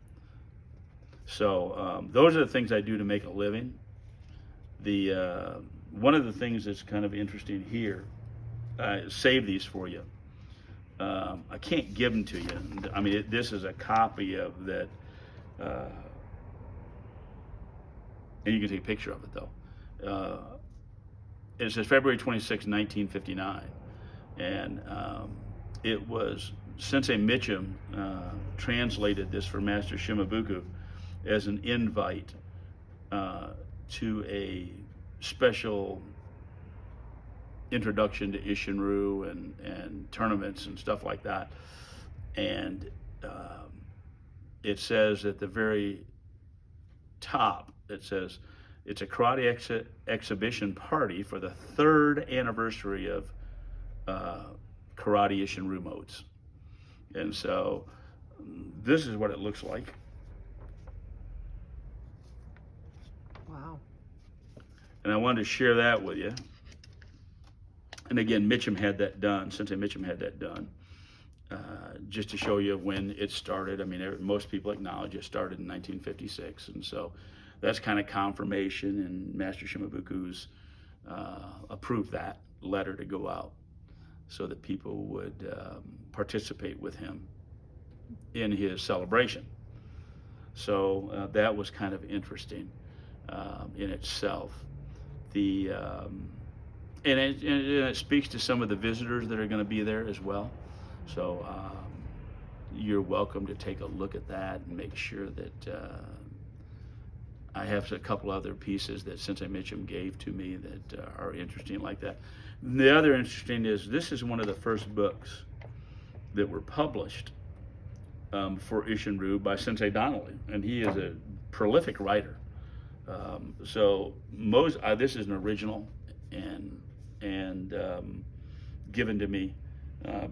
So those are the things I do to make a living. One of the things that's kind of interesting here, I save these for you. I can't give them to you. I mean, this is a copy of that, and you can take a picture of it though. It says February 26, 1959, and it was Sensei Mitchum translated this for Master Shimabuku as an invite to a special introduction to Isshinryu and tournaments and stuff like that. And it says at the very top, it says, "It's a karate exhibition party for the 3rd anniversary of karate Isshinryu modes." And so this is what it looks like. Wow. And I wanted to share that with you. And again, Mitchum had that done, Sensei Mitchum had that done, just to show you when it started. I mean, most people acknowledge it started in 1956, and so that's kind of confirmation, and Master Shimabuku's approved that letter to go out so that people would participate with him in his celebration. So that was kind of interesting in itself. And it speaks to some of the visitors that are going to be there as well. So you're welcome to take a look at that and make sure that I have a couple other pieces that Sensei Mitchum gave to me that are interesting like that. The other interesting is this is one of the first books that were published for Isshinryu by Sensei Donnelly, and he is a prolific writer. So this is an original and given to me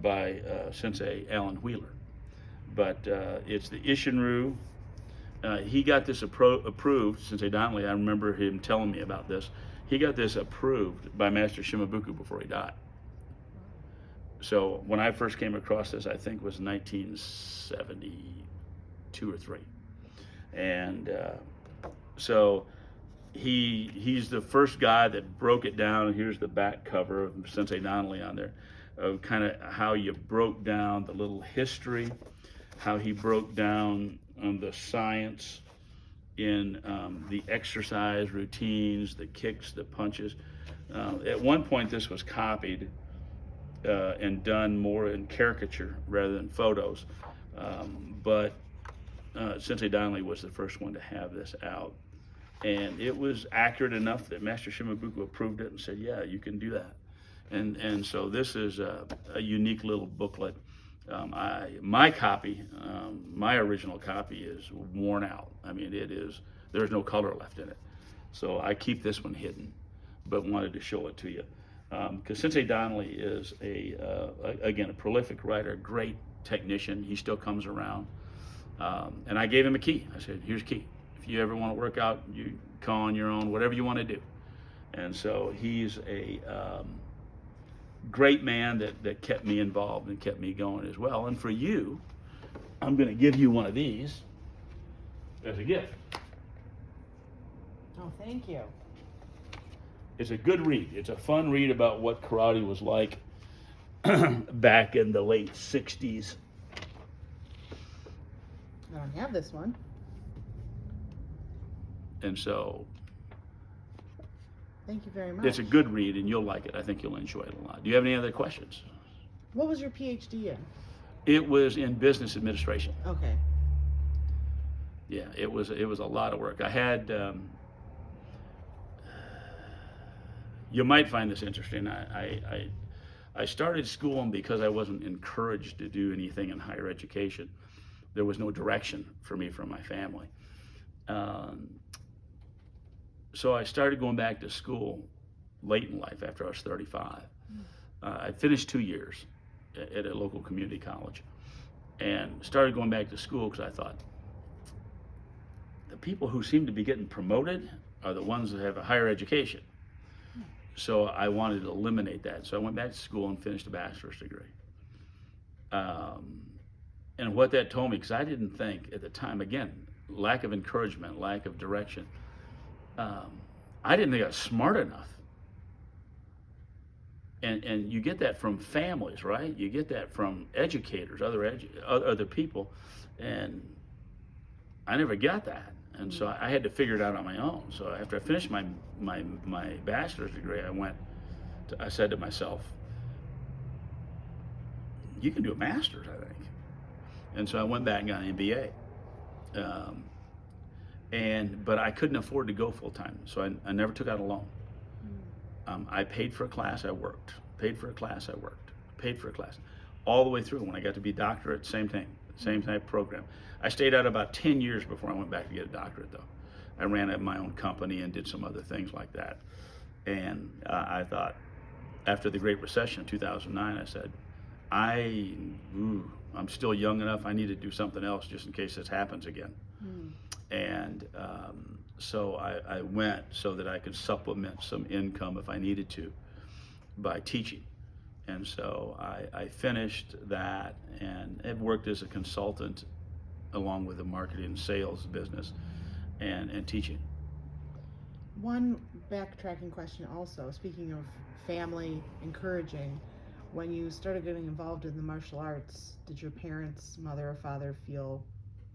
by Sensei Alan Wheeler. But it's the Isshinryu. He got this approved, Sensei Donnelly. I remember him telling me about this. He got this approved by Master Shimabuku before he died. So when I first came across this, I think it was 1972 or 3. And so he's the first guy that broke it down. Here's the back cover of Sensei Donnelly on there, of kind of how you broke down the little history, how he broke down the science in the exercise routines, the kicks, the punches. At one point, this was copied and done more in caricature rather than photos, but Sensei Donnelly was the first one to have this out. And it was accurate enough that Master Shimabuku approved it and said, yeah, you can do that. And so this is a unique little booklet. My copy, my original copy is worn out. I mean, there's no color left in it. So I keep this one hidden, but wanted to show it to you. Because Sensei Donnelly is again, a prolific writer, great technician. He still comes around. And I gave him a key. I said, here's a key. If you ever want to work out, you call on your own, whatever you want to do. And so he's a great man that kept me involved and kept me going as well. And for you, I'm going to give you one of these as a gift. Oh, thank you. It's a good read. It's a fun read about what karate was like back in the late 60s. I don't have this one. And so Thank you very much. it's a good read, and you'll like it. I think you'll enjoy it a lot. Do you have any other questions? What was your PhD in? It was in business administration. Okay. Yeah, it was a lot of work. I had, you might find this interesting. I started schooling because I wasn't encouraged to do anything in higher education. There was no direction for me from my family. So I started going back to school late in life after I was 35. I finished 2 years at a local community college and started going back to school because I thought, the people who seem to be getting promoted are the ones that have a higher education. So I wanted to eliminate that. So I went back to school and finished a bachelor's degree. And what that told me, because I didn't think at the time, again, lack of encouragement, lack of direction, I didn't think I was smart enough. And you get that from families, right? You get that from educators, other people, and I never got that. And so I had to figure it out on my own. So after I finished my bachelor's degree, I said to myself, you can do a master's, I think. And so I went back and got an MBA. But I couldn't afford to go full time, so I never took out a loan. I paid for a class, I worked. Paid for a class, I worked. Paid for a class, all the way through. When I got to be doctorate, same thing, same type of program. I stayed out about 10 years before I went back to get a doctorate, though. I ran my own company and did some other things like that. And I thought, after the Great Recession in 2009, I said, I'm still young enough. I need to do something else just in case this happens again. And so I went so that I could supplement some income if I needed to by teaching. And so I finished that and have worked as a consultant along with the marketing and sales business and teaching. One backtracking question also, speaking of family encouraging, when you started getting involved in the martial arts, did your parents, mother or father, feel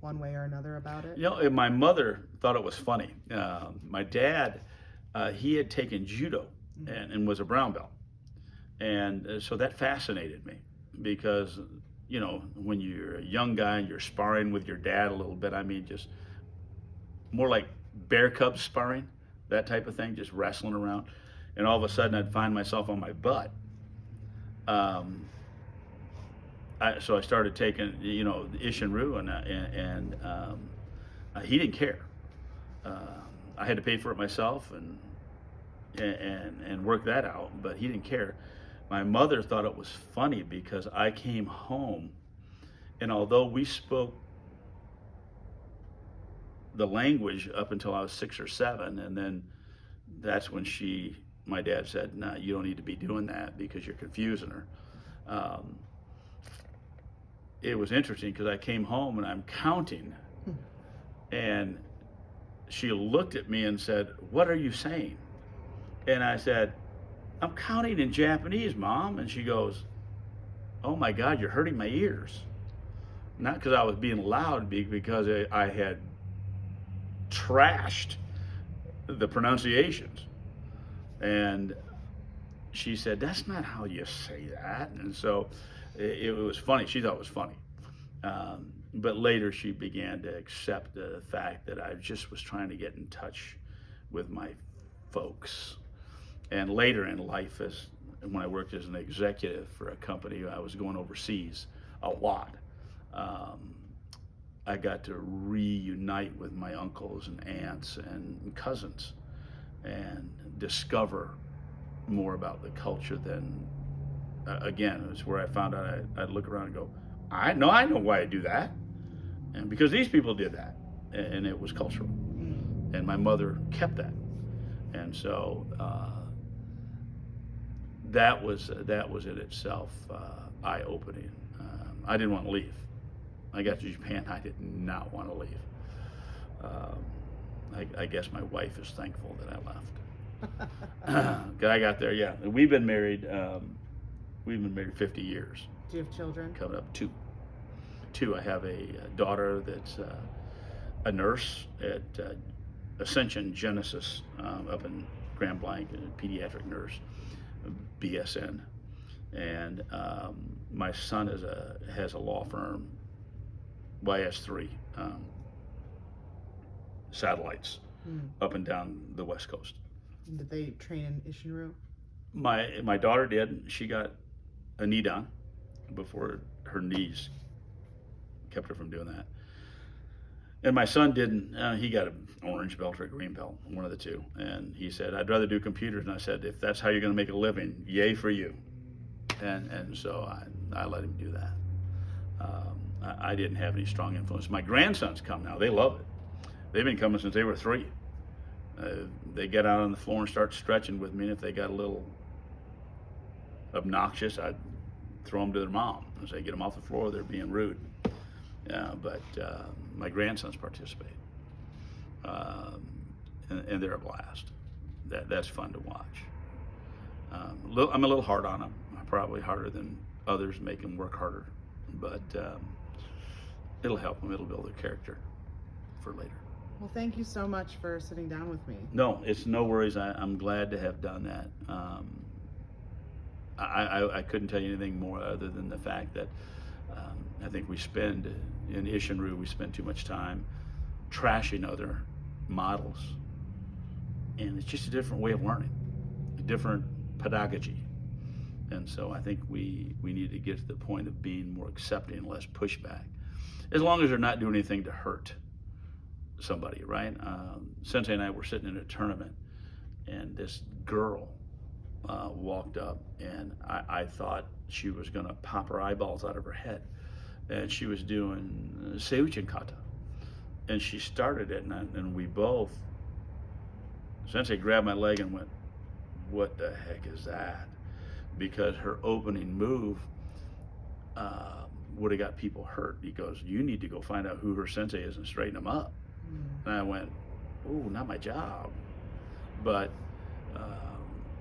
one way or another about it? You know, my mother thought it was funny. My dad, he had taken judo and was a brown belt. And so that fascinated me because, you know, when you're a young guy and you're sparring with your dad a little bit, I mean, just more like bear cub sparring, that type of thing, just wrestling around. And all of a sudden I'd find myself on my butt. So I started taking, you know, Isshinryu, and he didn't care. I had to pay for it myself and work that out, but he didn't care. My mother thought it was funny because I came home, and although we spoke the language up until I was 6 or 7, and then that's when my dad said, "No, you don't need to be doing that because you're confusing her." It was interesting because I came home and I'm counting, and she looked at me and said, "What are you saying?" And I said, "I'm counting in Japanese, Mom." And she goes, "Oh my God, you're hurting my ears." Not because I was being loud, because I had trashed the pronunciations. And she said, "That's not how you say that." And so it was funny. She thought it was funny. But later she began to accept the fact that I just was trying to get in touch with my folks. And later in life, when I worked as an executive for a company, I was going overseas a lot. Um, I got to reunite with my uncles and aunts and cousins and discover more about the culture than, again, it was where I found out I'd look around and go, I know why I do that. And because these people did that. And it was cultural. And my mother kept that. And so that was in itself eye-opening. I didn't want to leave. I got to Japan. I did not want to leave. I guess my wife is thankful that I left. I got there. Yeah, we've been married. We've been married 50 years. Do you have children? Coming up two. I have a daughter that's a nurse at Ascension Genesis up in Grand Blanc, a pediatric nurse, BSN, and my son has a law firm, YS3 satellites up and down the West Coast. Did they train in Isshinryu? My daughter did. She got a knee down before her knees kept her from doing that. And my son didn't. He got an orange belt or a green belt, one of the two. And he said, "I'd rather do computers." And I said, "If that's how you're going to make a living, yay for you." And so I let him do that. I didn't have any strong influence. My grandsons come now. They love it. They've been coming since they were 3. They get out on the floor and start stretching with me. And if they got a little obnoxious, I'd throw them to their mom and say, "Get them off the floor. They're being rude." But my grandsons participate. And they're a blast. That's fun to watch. I'm a little hard on them. Probably harder than others, make them work harder. But it'll help them. It'll build their character for later. Well, thank you so much for sitting down with me. No, it's no worries. I'm glad to have done that. I couldn't tell you anything more other than the fact that I think in Isshinryu, we spend too much time trashing other models. And it's just a different way of learning, a different pedagogy. And so I think we need to get to the point of being more accepting and less pushback, as long as they're not doing anything to hurt somebody, right? Sensei and I were sitting in a tournament, and this girl walked up, and I thought she was going to pop her eyeballs out of her head. And she was doing Seichin kata. And she started it, and we both, Sensei grabbed my leg and went, "What the heck is that?" Because her opening move would have got people hurt. He goes, "You need to go find out who her sensei is and straighten them up." And I went, "Oh, not my job." But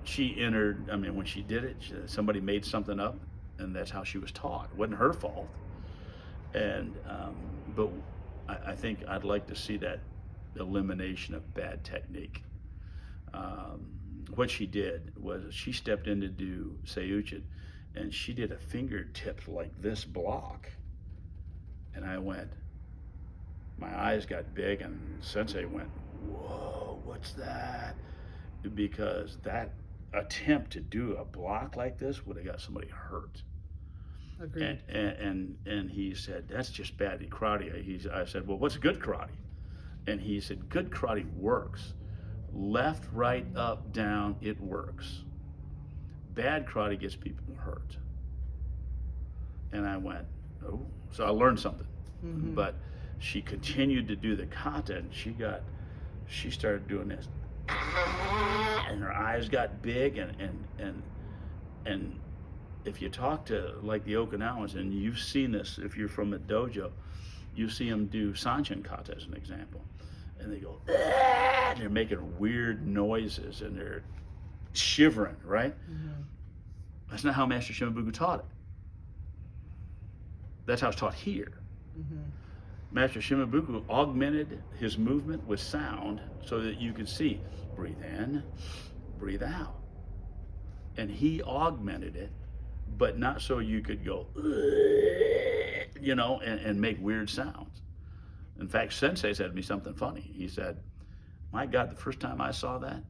she entered, when she did it, somebody made something up, and that's how she was taught. It wasn't her fault. And but I think I'd like to see that elimination of bad technique. What she did was she stepped in to do Seichin, and she did a fingertip like this block. And I went, my eyes got big, and Sensei went, "Whoa, what's that?" Because that attempt to do a block like this would have got somebody hurt. Agreed. And he said, "That's just bad karate." I said, "Well, what's good karate?" And he said, "Good karate works. Left, right, up, down, it works. Bad karate gets people hurt." And I went, "Oh." So I learned something. But she continued to do the kata, and she started doing this. And her eyes got big, and if you talk to like the Okinawans, and you've seen this if you're from a dojo, you see them do Sanchin kata as an example. and they go, "Ah," and they're making weird noises and they're shivering, right? Mm-hmm. That's not how Master Shimabuku taught it. That's how it's taught here. Mm-hmm. Master Shimabuku augmented his movement with sound so that you could see, breathe in, breathe out. And he augmented it, but not so you could go, you know, and make weird sounds. In fact, Sensei said to me something funny. He said, my God, the first time I saw that,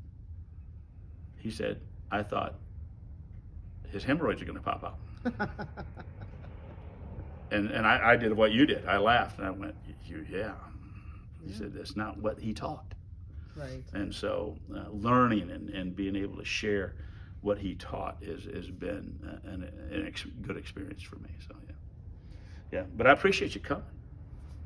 he said, I thought his hemorrhoids are going to pop out. And I did what you did. I laughed and I went, yeah. He said, that's not what he taught. Right. And so learning and being able to share what he taught has been good experience for me. So, yeah. But I appreciate you coming.